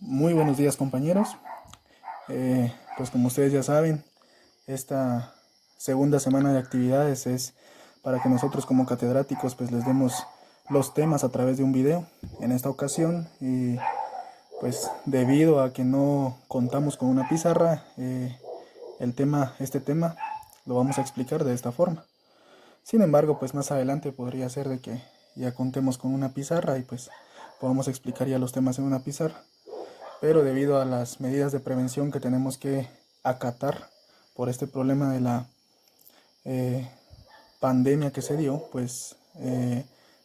Muy buenos días, compañeros. Pues como ustedes ya saben, esta segunda semana de actividades es para que nosotros como catedráticos pues les demos los temas a través de un video. En esta ocasión, y pues debido a que no contamos con una pizarra, este tema lo vamos a explicar de esta forma. Sin embargo, pues más adelante podría ser de que ya contemos con una pizarra y pues podamos explicar ya los temas en una pizarra. Pero debido a las medidas de prevención que tenemos que acatar por este problema de la eh, pandemia que se dio, pues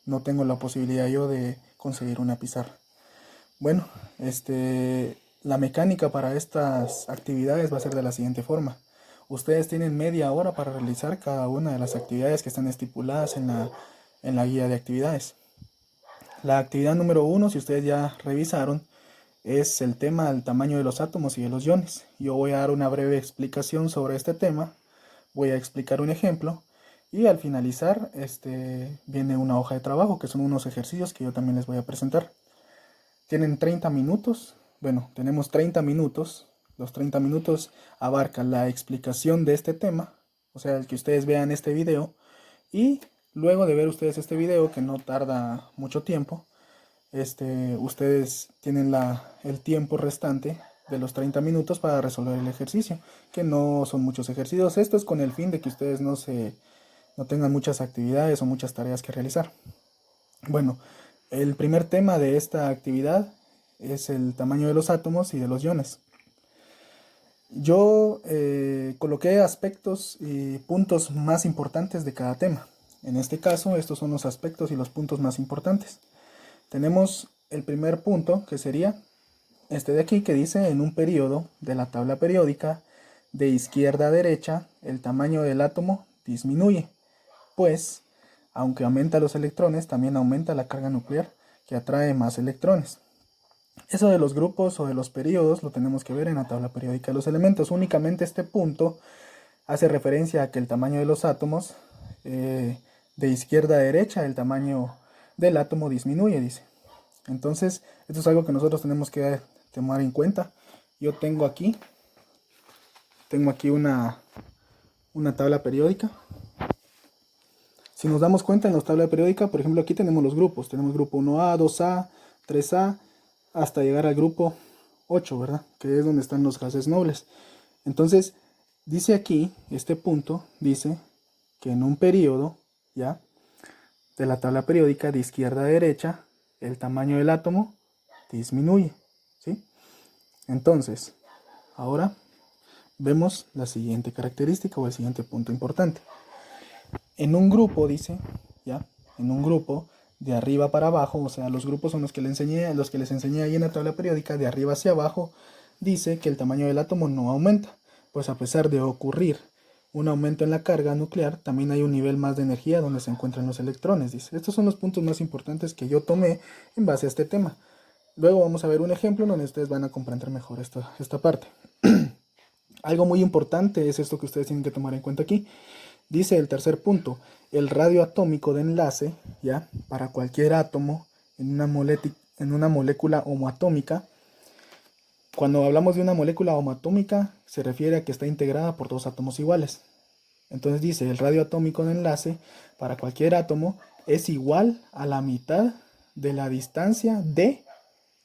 no tengo la posibilidad yo de conseguir una pizarra. Bueno, la mecánica para estas actividades va a ser de la siguiente forma. Ustedes tienen media hora para realizar cada una de las actividades que están estipuladas en la guía de actividades. La actividad número 1, si ustedes ya revisaron, es el tema del tamaño de los átomos y de los iones. Yo voy a dar una breve explicación sobre este tema, voy a explicar un ejemplo y al finalizar viene una hoja de trabajo que son unos ejercicios que yo también les voy a presentar. Tienen 30 minutos, bueno, tenemos 30 minutos, los 30 minutos abarcan la explicación de este tema, o sea, el que ustedes vean este video y luego de ver ustedes este video que no tarda mucho tiempo, ustedes tienen el tiempo restante de los 30 minutos para resolver el ejercicio, que no son muchos ejercicios. Esto es con el fin de que ustedes no tengan muchas actividades o muchas tareas que realizar. Bueno, el primer tema de esta actividad es el tamaño de los átomos y de los iones. Yo coloqué aspectos y puntos más importantes de cada tema. En este caso, estos son los aspectos y los puntos más importantes. Tenemos el primer punto, que sería este de aquí, que dice: en un periodo de la tabla periódica de izquierda a derecha, el tamaño del átomo disminuye, pues, aunque aumenta los electrones, también aumenta la carga nuclear, que atrae más electrones. Eso de los grupos o de los periodos lo tenemos que ver en la tabla periódica de los elementos. Únicamente este punto hace referencia a que el tamaño de los átomos, de izquierda a derecha, el tamaño del átomo disminuye, dice. Entonces, esto es algo que nosotros tenemos que tomar en cuenta. Yo tengo aquí una tabla periódica. Si nos damos cuenta en la tabla periódica, por ejemplo, aquí tenemos los grupos. Tenemos grupo 1A, 2A, 3A, hasta llegar al grupo 8, ¿verdad? Que es donde están los gases nobles. Entonces, dice aquí, este punto, dice que en un periodo, ¿ya?, de la tabla periódica de izquierda a derecha, el tamaño del átomo disminuye, ¿sí? Entonces, ahora vemos la siguiente característica o el siguiente punto importante. En un grupo, dice, ¿ya?, en un grupo de arriba para abajo, o sea, los grupos son los que les enseñé ahí en la tabla periódica, de arriba hacia abajo, dice que el tamaño del átomo no aumenta, pues a pesar de ocurrir un aumento en la carga nuclear, también hay un nivel más de energía donde se encuentran los electrones, dice. Estos son los puntos más importantes que yo tomé en base a este tema. Luego vamos a ver un ejemplo donde ustedes van a comprender mejor esta parte. Algo muy importante es esto que ustedes tienen que tomar en cuenta aquí. Dice el tercer punto: el radio atómico de enlace, ¿ya?, para cualquier átomo en una molécula homoatómica. Cuando hablamos de una molécula homoatómica, se refiere a que está integrada por dos átomos iguales. Entonces dice, el radio atómico de enlace para cualquier átomo es igual a la mitad de la distancia d,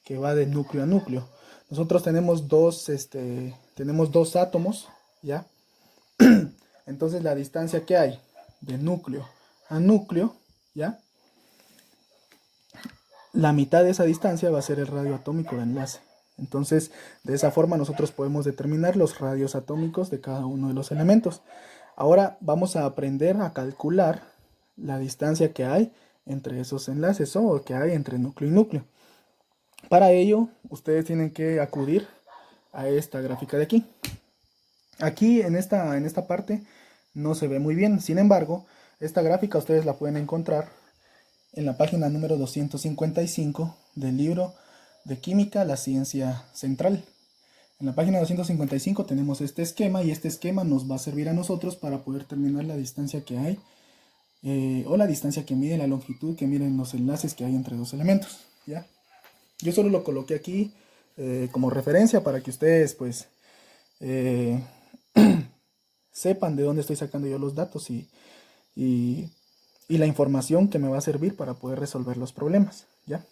que va de núcleo a núcleo. Nosotros tenemos dos átomos, ¿ya? Entonces la distancia que hay de núcleo a núcleo, ¿ya?, la mitad de esa distancia va a ser el radio atómico de enlace. Entonces, de esa forma nosotros podemos determinar los radios atómicos de cada uno de los elementos. Ahora vamos a aprender a calcular la distancia que hay entre esos enlaces o que hay entre núcleo y núcleo. Para ello, ustedes tienen que acudir a esta gráfica de aquí. Aquí en esta parte no se ve muy bien. Sin embargo, esta gráfica ustedes la pueden encontrar en la página número 255 del libro de Química, la ciencia central. En la página 255 tenemos este esquema y este esquema nos va a servir a nosotros para poder determinar la distancia que hay o la distancia que mide, la longitud que miden los enlaces que hay entre dos elementos, ¿ya? Yo solo lo coloqué aquí como referencia para que ustedes pues sepan de dónde estoy sacando yo los datos y la información que me va a servir para poder resolver los problemas, ¿ya?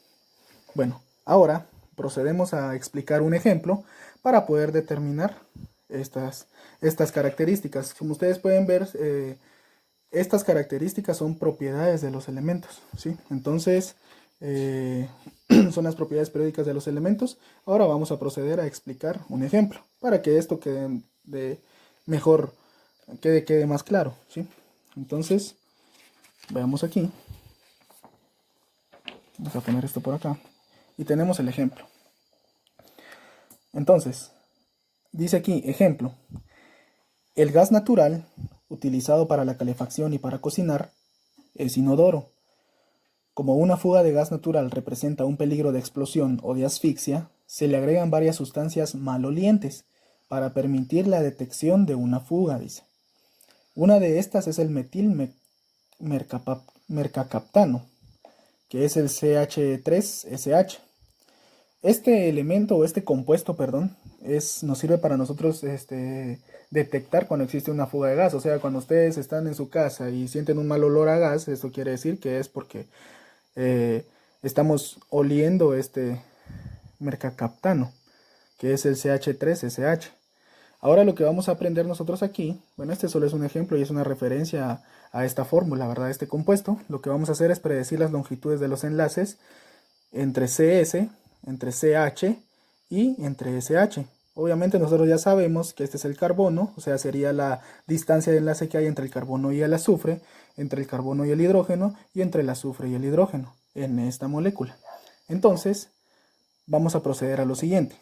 Bueno, ahora procedemos a explicar un ejemplo para poder determinar estas características. Como ustedes pueden ver, estas características son propiedades de los elementos, ¿sí? Entonces, son las propiedades periódicas de los elementos. Ahora vamos a proceder a explicar un ejemplo para que esto quede mejor, quede más claro, ¿sí? Entonces, veamos aquí. Vamos a poner esto por acá. Y tenemos el ejemplo. Entonces, dice aquí, ejemplo. El gas natural, utilizado para la calefacción y para cocinar, es inodoro. Como una fuga de gas natural representa un peligro de explosión o de asfixia, se le agregan varias sustancias malolientes para permitir la detección de una fuga, dice. Una de estas es el metil mercaptano, que es el CH3SH. Este elemento o este compuesto, perdón, nos sirve para nosotros detectar cuando existe una fuga de gas. O sea, cuando ustedes están en su casa y sienten un mal olor a gas, esto quiere decir que es porque estamos oliendo este mercaptano, que es el CH3SH. Ahora lo que vamos a aprender nosotros aquí, bueno, este solo es un ejemplo y es una referencia a esta fórmula, ¿verdad? Este compuesto. Lo que vamos a hacer es predecir las longitudes de los enlaces entre CS, entre CH y entre SH. Obviamente nosotros ya sabemos que este es el carbono, o sea, sería la distancia de enlace que hay entre el carbono y el azufre, entre el carbono y el hidrógeno y entre el azufre y el hidrógeno en esta molécula. Entonces, vamos a proceder a lo siguiente.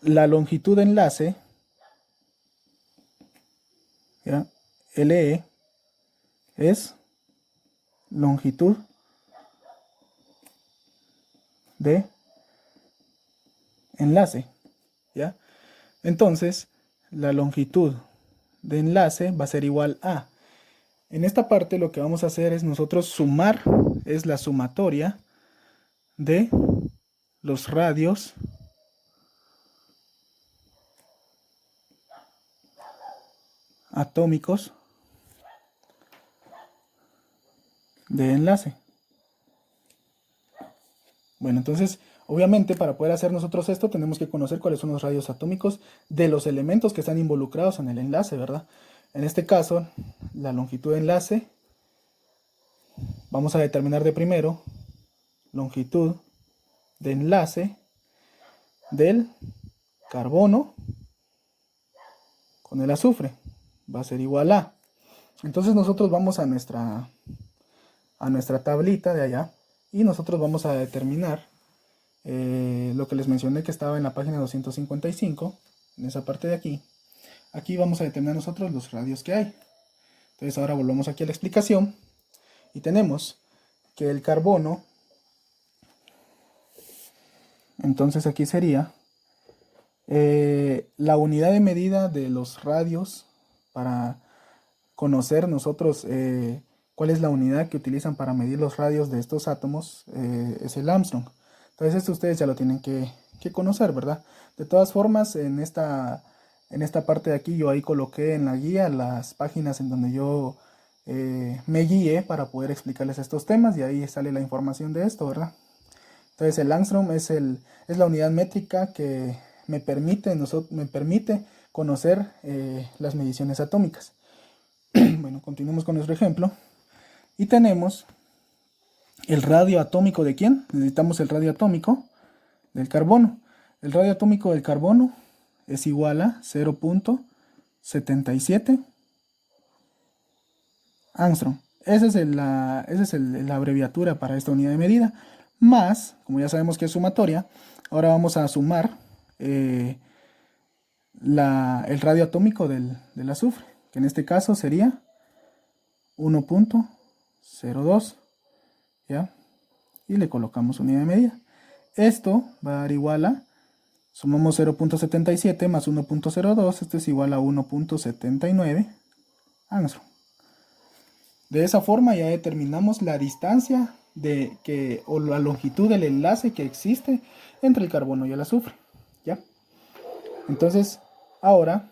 La longitud de enlace, ¿ya? LE, es longitud de enlace, ¿ya? Entonces, la longitud de enlace va a ser igual a... En esta parte lo que vamos a hacer es nosotros sumar, es la sumatoria de los radios atómicos de enlace. Bueno, entonces, obviamente para poder hacer nosotros esto tenemos que conocer cuáles son los radios atómicos de los elementos que están involucrados en el enlace, ¿verdad? En este caso, la longitud de enlace, vamos a determinar de primero longitud de enlace del carbono con el azufre. Va a ser igual a... Entonces nosotros vamos a nuestra tablita de allá y nosotros vamos a determinar lo que les mencioné que estaba en la página 255, en esa parte de aquí. Aquí vamos a determinar nosotros los radios que hay. Entonces ahora volvemos aquí a la explicación y tenemos que el carbono, entonces aquí sería la unidad de medida de los radios para conocer nosotros cuál es la unidad que utilizan para medir los radios de estos átomos, es el Armstrong. Entonces esto ustedes ya lo tienen que conocer, ¿verdad? De todas formas, en esta parte de aquí yo ahí coloqué en la guía las páginas en donde yo me guié para poder explicarles estos temas y ahí sale la información de esto, ¿verdad? Entonces el Armstrong es la unidad métrica que me permite conocer las mediciones atómicas. Bueno, continuemos con nuestro ejemplo. Y tenemos el radio atómico de ¿quién? Necesitamos el radio atómico del carbono. El radio atómico del carbono es igual a 0.77 Armstrong. Esa es la abreviatura para esta unidad de medida. Más, como ya sabemos que es sumatoria, ahora vamos a sumar el radio atómico del azufre, que en este caso sería 1.02, ¿ya? Y le colocamos unidad de medida. Esto va a dar igual a, sumamos 0.77 más 1.02, esto es igual a 1.79 Armstrong. De esa forma ya determinamos la distancia o la longitud del enlace que existe entre el carbono y el azufre. ¿Ya? Entonces, ahora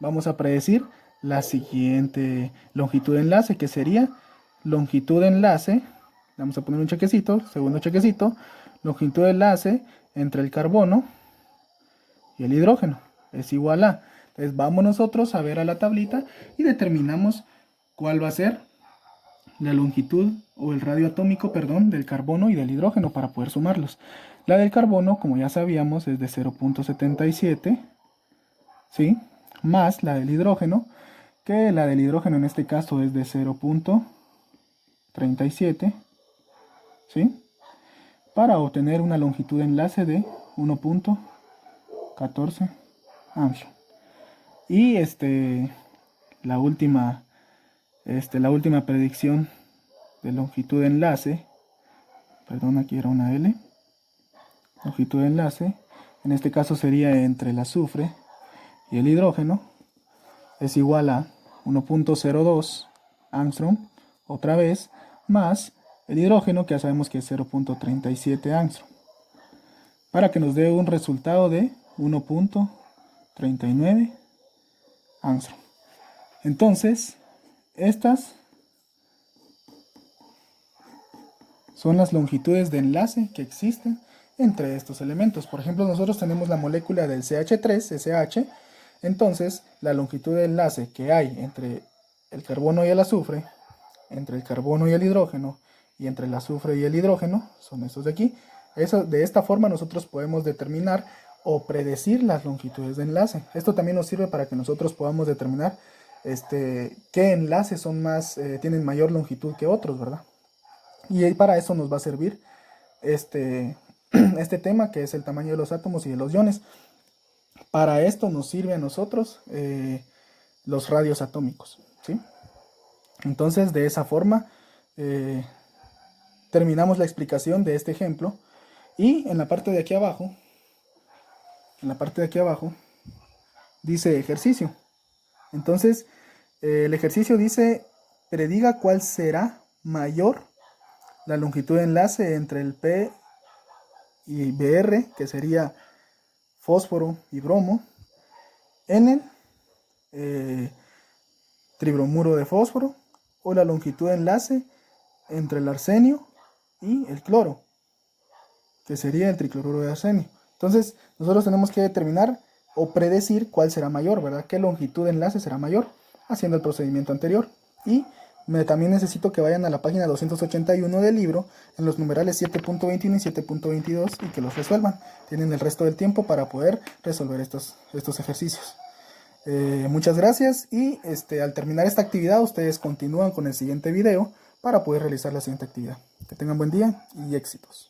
vamos a predecir la siguiente longitud de enlace, que sería longitud de enlace. Vamos a poner un chequecito, segundo chequecito, longitud de enlace entre el carbono y el hidrógeno es igual a. Entonces vamos nosotros a ver a la tablita y determinamos cuál va a ser la longitud o el radio atómico, perdón, del carbono y del hidrógeno para poder sumarlos. La del carbono, como ya sabíamos, es de 0.77, ¿sí? Más la del hidrógeno, que la del hidrógeno en este caso es de 0.37, ¿sí? Para obtener una longitud de enlace de 1.14 Armstrong. Y la última predicción de longitud de enlace, perdón, aquí era una L, longitud de enlace, en este caso sería entre el azufre y el hidrógeno, es igual a 1.02 Armstrong, otra vez, más el hidrógeno, que ya sabemos que es 0.37 Armstrong, para que nos dé un resultado de 1.39 Armstrong. Entonces, estas son las longitudes de enlace que existen entre estos elementos. Por ejemplo, nosotros tenemos la molécula del CH3, entonces la longitud de enlace que hay entre el carbono y el azufre, entre el carbono y el hidrógeno, y entre el azufre y el hidrógeno, son estos de aquí. De esta forma nosotros podemos determinar o predecir las longitudes de enlace. Esto también nos sirve para que nosotros podamos determinar qué enlaces tienen mayor longitud que otros, ¿verdad? Y para eso nos va a servir este tema, que es el tamaño de los átomos y de los iones. Para esto nos sirve a nosotros los radios atómicos, ¿sí? Entonces, de esa forma terminamos la explicación de este ejemplo. Y en la parte de aquí abajo, dice ejercicio. Entonces, el ejercicio dice: prediga cuál será mayor la longitud de enlace entre el P y Br, que sería fósforo y bromo, en el tribromuro de fósforo, o la longitud de enlace entre el arsenio y el cloro, que sería el tricloruro de arsenio. Entonces, nosotros tenemos que determinar o predecir cuál será mayor, ¿verdad? ¿Qué longitud de enlace será mayor? Haciendo el procedimiento anterior. Y también necesito que vayan a la página 281 del libro, en los numerales 7.21 y 7.22, y que los resuelvan. Tienen el resto del tiempo para poder resolver estos ejercicios. Muchas gracias, y al terminar esta actividad ustedes continúan con el siguiente video para poder realizar la siguiente actividad. Que tengan buen día y éxitos.